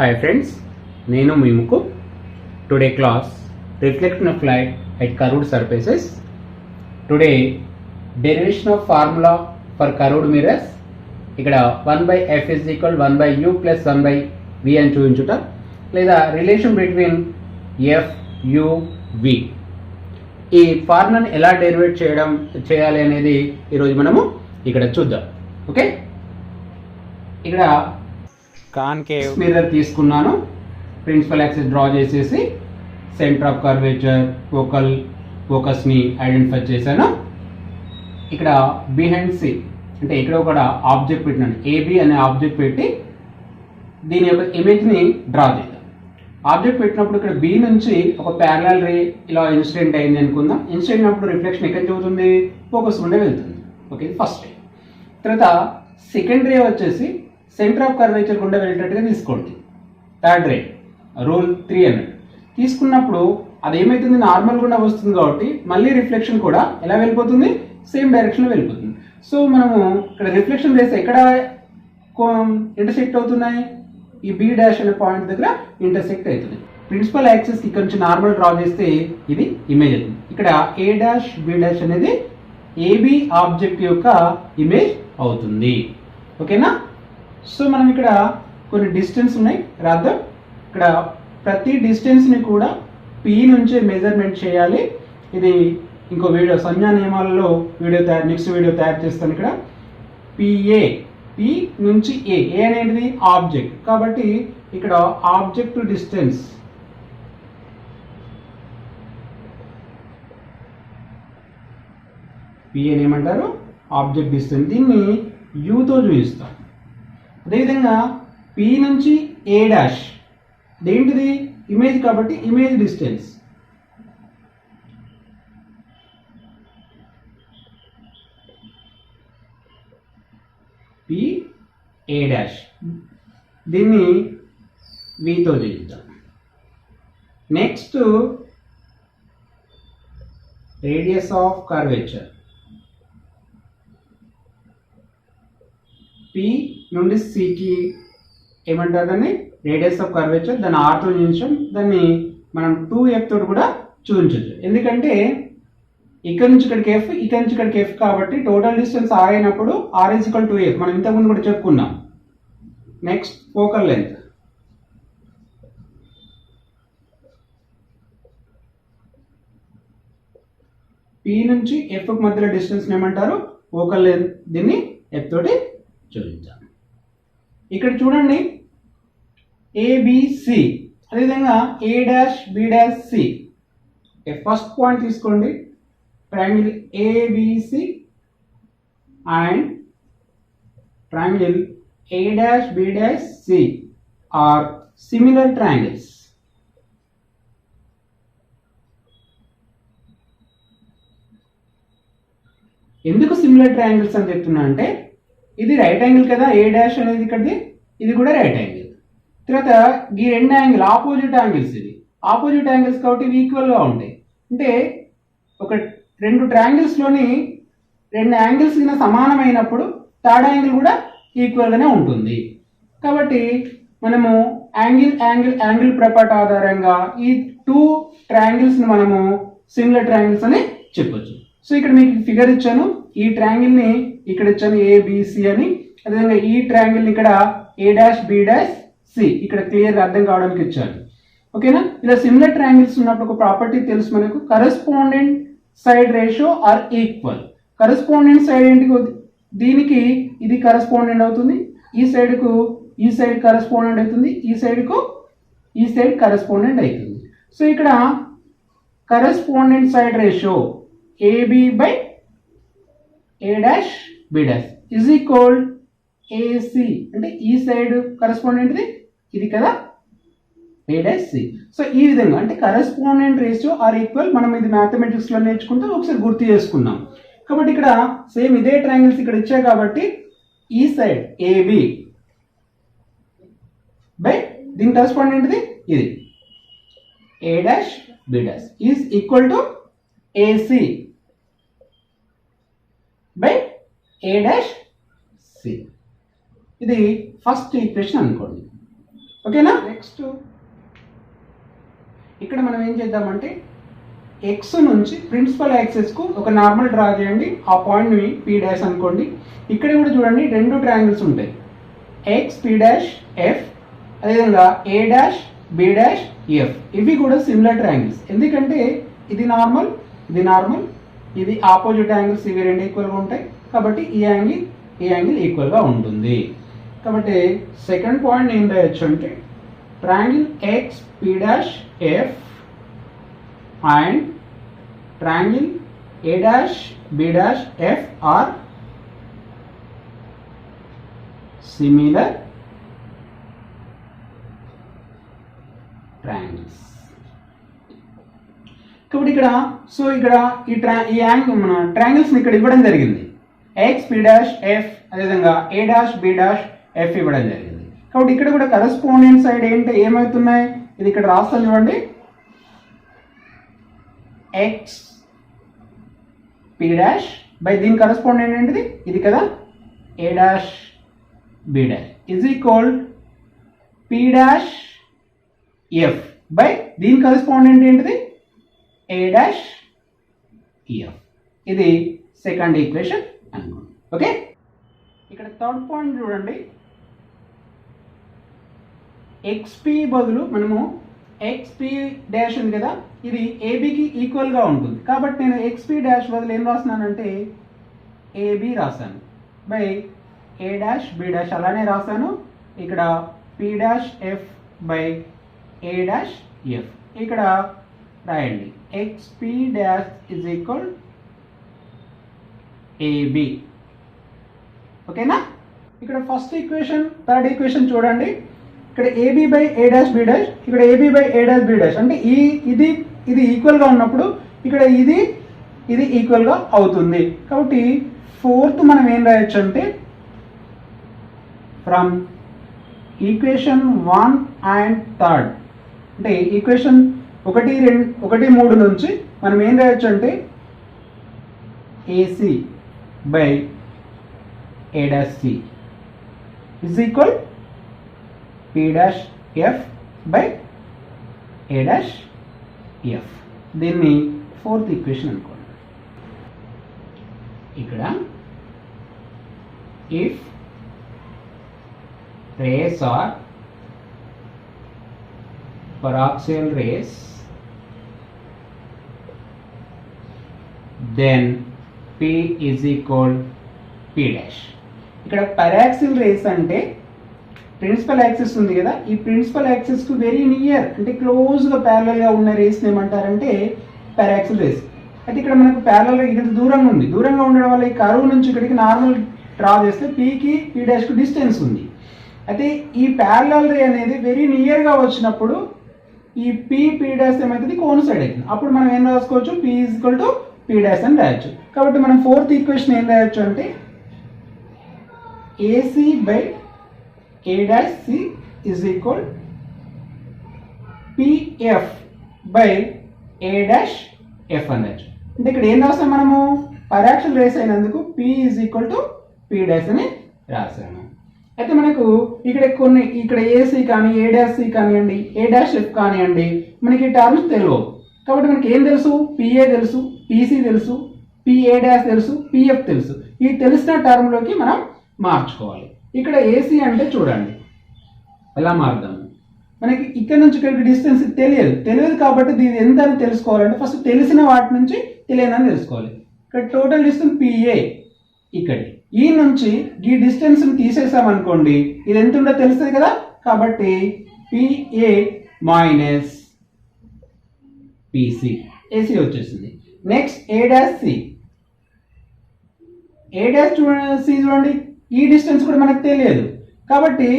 Hi friends, Nenu Mimuku. Today class reflection of light at curved surfaces. Today derivation of formula for curved mirrors. ఇక్కడ 1 by f is equal 1 by u plus 1 by v అని చూపించుట లేదా relation between f u v ఈ ఫార్ములాని ఎలా డెరివేట్ చేయాలి అనేది ఈరోజు మనము ఇక్కడ చూద్దాం. ఓకే, ఇక్కడ కాన్కేవ్ మిర్రర్ తీసుకున్నాను, ప్రిన్సిపల్ యాక్సిస్ డ్రా చేసేసి సెంటర్ ఆఫ్ కర్వేచర్ ఫోకస్ని ఐడెంటిఫై చేశాను. ఇక్కడ బిహైండ్ సి అంటే ఇక్కడ ఒక ఆబ్జెక్ట్ పెట్టినాను, ఏబి అనే ఆబ్జెక్ట్ పెట్టి దీని యొక్క ఇమేజ్ని డ్రా చేద్దాం. ఆబ్జెక్ట్ పెట్టినప్పుడు ఇక్కడ బి నుంచి ఒక ప్యారలల్ రే ఇలా ఇన్సిడెంట్ అయింది అనుకుందాం. ఇన్సిడెంట్ అయినప్పుడు రిఫ్లెక్షన్ ఎక్కడ చూస్తుంది, ఫోకస్ ఉండే వెళ్తుంది. ఓకే, ఫస్ట్ రే. తర్వాత సెకండ్ రే వచ్చేసి సెంటర్ ఆఫ్ కర్వేచర్ గుండా వెళ్ళేటట్టుగా తీసుకోండి. థర్డ్ రే రూల్ 3 అన్నట్టు తీసుకున్నప్పుడు అది ఏమైతుంది, నార్మల్ గుండా వస్తుంది కాబట్టి మళ్ళీ రిఫ్లెక్షన్ కూడా ఎలా వెళ్ళిపోతుంది, సేమ్ డైరెక్షన్లో వెళ్ళిపోతుంది. సో మనము ఇక్కడ రిఫ్లెక్షన్ రేస్ ఎక్కడ ఇంటర్సెక్ట్ అవుతున్నాయి, ఈ బి డాష్ అనే పాయింట్ దగ్గర ఇంటర్సెక్ట్ అవుతుంది. ప్రిన్సిపల్ యాక్సిస్ ఇక్కడ నుంచి నార్మల్ డ్రా చేస్తే ఇది ఇమేజ్ అవుతుంది. ఇక్కడ ఏ డాష్ బి డాష్ అనేది ఏబి ఆబ్జెక్ట్ యొక్క ఇమేజ్ అవుతుంది. ఓకేనా? సో మనం ఇక్కడ కొన్ని డిస్టెన్స్ ఉన్నాయి రాద్దాం. ఇక్కడ ప్రతి డిస్టెన్స్ని కూడా పి నుంచే మెజర్మెంట్ చేయాలి. ఇది ఇంకో వీడియో సంజ్ఞా నియమాలలో నెక్స్ట్ వీడియో తయారు చేస్తాను. ఇక్కడ పిఏ, పి నుంచి ఏ అనేది ఆబ్జెక్ట్ కాబట్టి ఇక్కడ ఆబ్జెక్ట్ డిస్టెన్స్ పి అని ఏమంటారు, ఆబ్జెక్ట్ డిస్టెన్స్. దీన్ని యూతో చూపిస్తాం. అదేవిధంగా పి నుంచి ఏ డాష్ దేంటిది, ఇమేజ్ కాబట్టి image distance. P A dash దీన్ని వితో చేద్దాం. Next radius of curvature P నుండి సికి ఏమంటారు, దాన్ని రేడియస్ ఆఫ్ కర్వేచర్, దాన్ని ఆర్తో చూపించాం. దాన్ని మనం 2f తోటి కూడా చూపించవచ్చు. ఎందుకంటే ఇక్కడ నుంచి ఇక్కడికి ఎఫ్, ఇక్కడ నుంచి ఇక్కడికి ఎఫ్ కాబట్టి టోటల్ డిస్టెన్స్ ఆర్ అయినప్పుడు R is equal to F. మనం ఇంతకుముందు కూడా చెప్పుకున్నాం. నెక్స్ట్ ఫోకల్ లెంత్ పి నుంచి ఎఫ్ మధ్యలో డిస్టెన్స్ ఏమంటారు, ఫోకల్ లెంత్. దీన్ని ఎఫ్ తోటి చూపించాం. ఇక్కడ చూడండి ఏబిసి, అదేవిధంగా A dash B dash C. First point తీసుకోండి, triangle ABC and triangle A dash B dash C are similar triangles. ఎందుకు సిమిలర్ ట్రయాంగిల్స్ అని చెప్తున్నా అంటే, ఇది రైట్ యాంగిల్ కదా, ఏ డాష్ అనేది ఇక్కడిది, ఇది కూడా రైట్ యాంగిల్. తర్వాత ఈ రెండు యాంగిల్ ఆపోజిట్ యాంగిల్స్, ఇది ఆపోజిట్ యాంగిల్స్ కాబట్టి ఇవి ఈక్వల్గా ఉంటాయి. అంటే ఒక రెండు ట్రయాంగిల్స్లోని రెండు యాంగిల్స్ కింద సమానమైనప్పుడు థర్డ్ యాంగిల్ కూడా ఈక్వల్గానే ఉంటుంది. కాబట్టి మనము యాంగిల్ ప్రాపర్టీ ఆధారంగా ఈ 2 ట్రయాంగిల్స్ని మనము సిమిలర్ ట్రయాంగిల్స్ అని చెప్పొచ్చు. సో ఇక్కడ మీకు ఫిగర్ ఇచ్చాను, ఈ ట్రయాంగిల్ని ఇక్కడ ఇచ్చాను ఏబిసి అని. అదేవిధంగా ఈ ట్రయాంగిల్ని ఇక్కడ ఏ డాష్ బి డాష్ సి ఇక్కడ క్లియర్గా అర్థం కావడానికి ఇచ్చాను. ఓకేనా? ఇలా సిమిలర్ ట్రయాంగిల్స్ ఉన్నప్పుడు ఒక ప్రాపర్టీ తెలుసు మనకు, correspondent side ratio are equal. Correspondent side ఏంటి, దీనికి ఇది కరెస్పాండెంట్ అవుతుంది, ఈ సైడ్కు ఈ సైడ్ కరెస్పాండెంట్ అవుతుంది, ఈ సైడ్కు ఈ సైడ్ కరెస్పాండెంట్ అవుతుంది. సో ఇక్కడ correspondent side ratio AB by A dash B dash is equal AC. అంటే ఈ సైడ్ కరెస్పాండెంట్ది ఇది కదా, ఏ డాష్ సి. సో ఈ విధంగా అంటే కరెస్పాండెంట్ రేషియో ఆర్ ఈక్వల్. మనం ఇది మ్యాథమెటిక్స్లో నేర్చుకుంటే ఒకసారి గుర్తు చేసుకున్నాం. కాబట్టి ఇక్కడ సేమ్ ఇదే ట్రయాంగిల్స్ ఇక్కడ ఇచ్చాయి కాబట్టి ఈ సైడ్ ఏబి బై దీని కరెస్పాండెంట్ది ఇది A dash B dash is equal to AC by A dash C. ఇది ఫస్ట్ ఈక్వేషన్ అనుకోండి. ఓకేనా. నెక్స్ట్ ఇక్కడ మనం ఏం చేద్దామంటే ఎక్స్ నుంచి ప్రిన్సిపల్ యాక్సెస్కు ఒక నార్మల్ డ్రా చేయండి. ఆ పాయింట్ని పీ డాష్ అనుకోండి. ఇక్కడ కూడా చూడండి రెండు ట్రయాంగిల్స్ ఉంటాయి, ఎక్స్ పీ డాష్ ఎఫ్, అదేవిధంగా A dash B dash F. ఇవి కూడా సిమిలర్ ట్రయాంగిల్స్, ఎందుకంటే ఇది నార్మల్ ఇది నార్మల్, ఇది ఆపోజిట్ యాంగిల్స్, ఇవి రెండు ఈక్వల్గా ఉంటాయి కాబట్టి ఈ యాంగిల్ ఈక్వల్గా ఉంటుంది. కాబట్టి సెకండ్ పాయింట్ ఏం రాయొచ్చు అంటే triangle X P dash F and triangle A dash B dash F are similar triangles. కాబట్టి ఇక్కడ ఈ యాంగిల్ మన ట్రయాంగిల్స్ ఇక్కడ ఇవ్వడం జరిగింది, ఎక్స్ పి డాష్ ఎఫ్, అదేవిధంగా A dash B dash F ఇవ్వడం జరిగింది. కాబట్టి ఇక్కడ కూడా కరెస్పాండెంట్ సైడ్ ఏమవుతున్నాయి, ఇది ఇక్కడ రాస్తాను చూడండి, ఎక్స్ పి డాష్ బై దీని కరెస్పాండెంట్ ఏంటిది ఇది కదా, A dash B dash is equal P dash F by దీని కరెస్పాండెంట్ ఏంటిది ఏ డాష్ ఎఫ్. ఇది సెకండ్ ఈక్వేషన్ అనుకోండి. ఓకే, ఇక్కడ థర్డ్ పాయింట్ చూడండి, ఎక్స్పీ బదులు మనము ఎక్స్పీ డాష్ ఉంది కదా, ఇది ఏబికి ఈక్వల్గా ఉంటుంది కాబట్టి నేను ఎక్స్పీ డాష్ బదులు ఏం రాస్తున్నానంటే ఏబి రాస్తాను by A dash B dash అలానే రాస్తాను. ఇక్కడ P dash F by A dash F ఇక్కడ రాయండి, XP dash is equal AB. ఓకేనా. ఇక్కడ ఫస్ట్ ఈక్వేషన్ థర్డ్ ఈక్వేషన్ చూడండి, ఇక్కడ AB by A dash B dash, ఇక్కడ AB by A dash B dash అంటే ఇది ఈక్వల్గా ఉన్నప్పుడు ఇక్కడ ఇది ఈక్వల్గా అవుతుంది. కాబట్టి ఫోర్త్ మనం ఏం రాయొచ్చు అంటే ఫ్రమ్ ఈక్వేషన్ 1 అండ్ థర్డ్ అంటే ఈక్వేషన్ 1, 2, 1, 3 నుంచి మనం ఏం రాయొచ్చు అంటే AC by A dash C is equal P dash F by A dash F. దీన్ని ఫోర్త్ ఈక్వేషన్ అనుకోండి. ఇక్కడ if rays are paraxial rays then P is equal P dash. ఇక్కడ paraxial rays అంటే ప్రిన్సిపల్ యాక్సిస్ ఉంది కదా, ఈ principal axis కు very near అంటే క్లోజ్ గా ప్యారలల్ గా ఉన్న రేస్ ఏమంటారంటే పారాక్సిల్ రేస్. అయితే ఇక్కడ మనకు ప్యారలల్ గా ఇది దూరంగా ఉంది, దూరంగా ఉండడం వల్ల ఈ కర్వ్ నుంచి ఇక్కడికి నార్మల్ డ్రా చేస్తే పీకి పీ డాష్ కు డిస్టెన్స్ ఉంది. అయితే ఈ ప్యారలల్ రే అనేది వెరీ నియర్ గా వచ్చినప్పుడు ఈ పీ డాష్ ఏమైతుంది కోయిన్సైడ్ అవుతుంది. అప్పుడు మనం ఏం రాసుకోవచ్చు, P is equal to P dash అని రాయొచ్చు. కాబట్టి మనం ఫోర్త్ ఈక్వేషన్ ఏం రాయొచ్చు అంటే AC by A dash C is equal PF by A dash F అని రాయొచ్చు. అంటే ఇక్కడ ఏం రాస్తాం మనము, పారాక్సిల్ రేస్ అయినందుకు P is equal to P dash అని రాసాము. అయితే మనకు ఇక్కడ ఏసీ కానీ ఏ డాష్ సి కానివ్వండి ఏ డాష్ ఎఫ్ కానివ్వండి మనకి టర్మ్స్ తెలియవు. కాబట్టి మనకి ఏం తెలుసు, పిఏ తెలుసు, పీసీ తెలుసు, పిఏ డాష్ తెలుసు, పిఎఫ్ తెలుసు. ఈ తెలిసిన టర్మ్లోకి మనం మార్చుకోవాలి. ఇక్కడ ఏసీ అంటే చూడండి ఎలా మారుదాము, మనకి ఇక్కడ నుంచి ఇక్కడికి డిస్టెన్స్ తెలియదు కాబట్టి దీని ఎంత అని తెలుసుకోవాలంటే ఫస్ట్ తెలిసిన వాటి నుంచి తెలియదని తెలుసుకోవాలి. ఇక్కడ టోటల్ డిస్టెన్స్ పిఏ, ఇక్కడ ఈ నుంచి ఈ డిస్టెన్స్ తీసేసాం అనుకోండి ఇది ఎంత ఉందో తెలుస్తుంది కదా, కాబట్టి పిఏ మైనస్ పిసి ఏసీ వచ్చేసింది. నెక్స్ట్ ఏ డాష్ సి, ఏ డాష్ సి చూడండి ఈ డిస్టెన్స్ కూడా మనకు తెలియదు కాబట్టి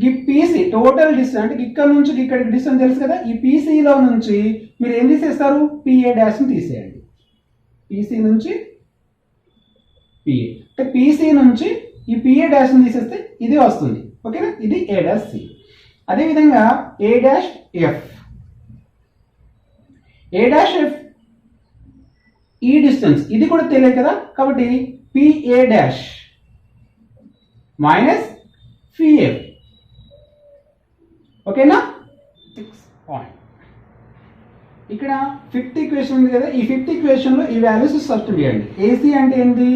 ఈ పీసీ టోటల్ డిస్టెన్స్ అంటే ఇక్కడ నుంచి ఇక్కడికి డిస్టెన్స్ తెలుసు కదా, ఈ పీసీలో నుంచి మీరు ఏం తీసేస్తారు, పిఏ డాష్ని తీసేయండి. పీసీ నుంచి పిఏ అంటే పీసీ నుంచి ఈ పిఏ డాష్ని తీసేస్తే ఇది వస్తుంది. ఓకేనా, ఇది ఏ డాష్ సి. అదేవిధంగా A dash F, A dash F ఈ డిస్టెన్స్ ఇది కూడా తెలియదు కదా కాబట్టి పిఏ డాష్ మైనస్ పిఎఫ్. ఓకేనా. నెక్స్ట్ పాయింట్, ఇక్కడ ఫిఫ్త్ ఈక్వేషన్ ఉంది కదా, ఈ ఫిఫ్త్ ఈక్వేషన్లో ఈ వాల్యూస్ సబ్స్టిట్యూట్ చేయండి. ఏసీ అంటే ఏంటి,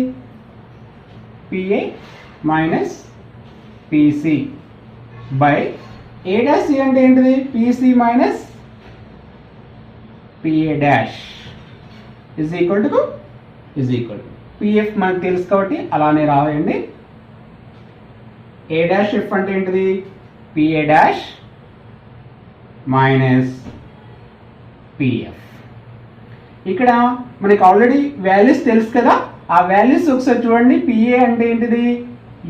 PA minus PC by A dash C అంటే ఏంటిది, PC minus PA dash is equal to PF మనకు తెలుసు కాబట్టి అలానే రాయండి. ఏ డాష్ ఎఫ్ అంటే ఏంటిది, పిఏ డాష్ మైనస్ పిఎఫ్. ఇక్కడ మనకి ఆల్రెడీ వాల్యూస్ తెలుసు కదా, ఆ వాల్యూస్ ఒకసారి చూడండి. పిఏ అంటే ఏంటిది,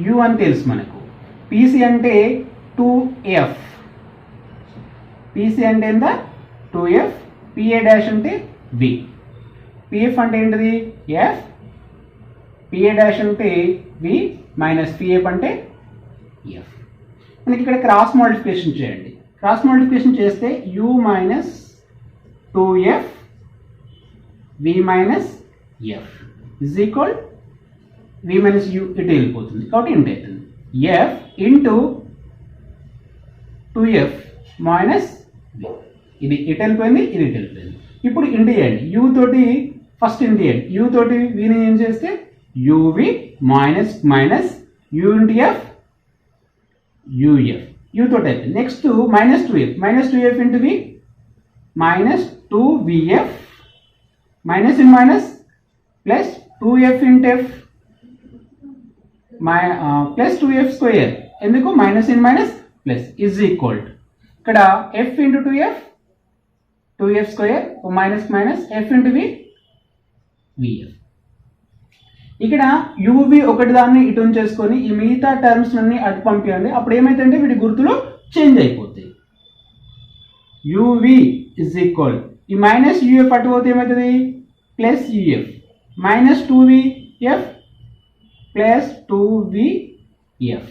యు అని తెలుసు మనకు. పిసి అంటే 2f, పిసి అంటే ఎంత 2f, పిఏ డాష్ అంటే వి, పిఎఫ్ అంటే ఏంటిది ఎఫ్, పిఏ డాష్ అంటే వి మైనస్ పిఎఫ్ అంటే ఎఫ్. మనకి ఇక్కడ క్రాస్ మల్టిప్లికేషన్ చేయండి. క్రాస్ మల్టిప్లికేషన్ చేస్తే u minus 2f v minus F is equal, v minus u ఇటు వెళ్ళిపోతుంది కాబట్టి ఇంటూ అవుతుంది, f into 2f minus v. ఇది ఇటు వెళ్ళిపోయింది, ఇది ఇటు వెళ్ళిపోయింది. ఇప్పుడు ఇంటూ చేయండి, u తోటి ఫస్ట్ ఇంటూ చేయండి. u తోటి vని ఏం చేస్తే uv minus minus u into F uf, u తోటి అయితే next minus 2f into v minus 2vf minus in minus plus 2f into F plus 2f square, ఎందుకు minus in minus plus is equal ఇక్కడ f into 2f square minus minus f into v vf. ఇక్కడ uv ఒకటి దాన్ని ఇటు ఉంచేసుకొని ఈ మిగతా terms అన్ని అటు పంపించండి. అప్పుడు ఏమైతుందంటే వీటి గుర్తులు చేంజ్ అయిపోతాయి. uv ఇజ్ ఈక్వల్, ఈ మైనస్ uf అటు పోతే ఏమవుతుంది plus uf minus 2vf plus 2vf,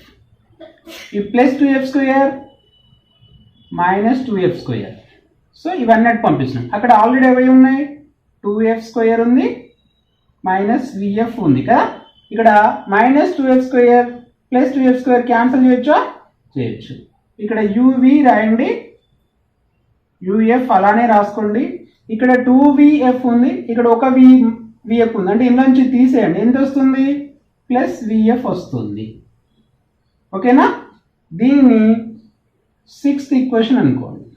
ఈ plus 2f square minus 2f square. So ఇవన్నీ అటు పంపిస్తున్నాం. అక్కడ ఆల్రెడీ ఏవి ఉన్నాయి, 2f స్క్వేర్ ఉంది మైనస్ vf ఉంది కదా. ఇక్కడ minus 2f square plus 2f square cancel చేయొచ్చా, చేయొచ్చు. ఇక్కడ uv రాయండి, uf అలానే రాసుకోండి. ఇక్కడ 2vf ఉంది, ఇక్కడ ఒక vf ఉంది, అంటే ఇందులో నుంచి తీసేయండి. ఎంత వస్తుంది, ప్లస్ vf వస్తుంది. ఓకేనా. దీన్ని సిక్స్త్ ఈక్వేషన్ అనుకోండి.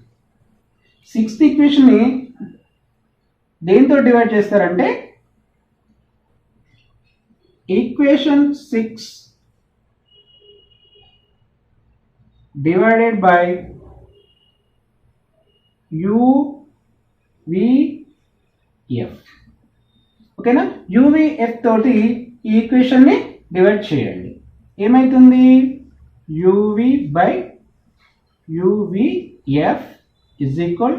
సిక్స్త్ ఈక్వేషన్ని దేంతో డివైడ్ చేస్తారంటే ఈక్వేషన్ 6 డివైడెడ్ బై uvf. ఓకేనా. uvf తోటి ఈ ఈక్వేషన్ని డివైడ్ చేయండి. ఏమైతుంది, uv by uvf is equal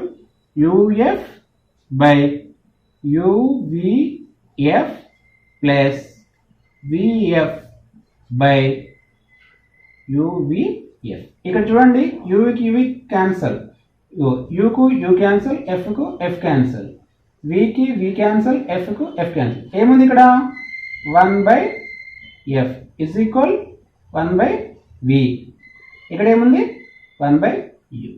uf by uvf plus vf by uvf. ఇక్కడ చూడండి, u కి u క్యాన్సల్, u కు u క్యాన్సల్, f కు f క్యాన్సల్, v కి v క్యాన్సల్, f కు f క్యాన్సల్. ఏముంది ఇక్కడ 1 by f is equal 1 by v. ఇక్కడ ఏముంది 1 బై u.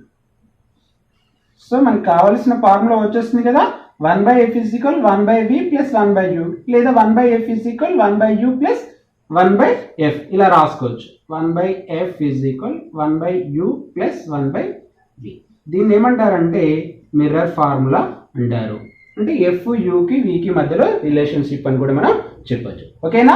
సో మనకు కావాల్సిన ఫార్ములా వచ్చేస్తుంది కదా, 1 by f is equal 1 by v plus 1 by u, లేదా 1 by f is equal 1 by u plus 1 by f ఇలా రాసుకోవచ్చు. 1 by f is equal 1 by u plus 1 by v. దీన్ని ఏమంటారంటే mirror formula అంటారు. అంటే f u కి v కి మధ్యలో రిలేషన్షిప్ అని కూడా మనం చెప్పొచ్చు. ఓకేనా.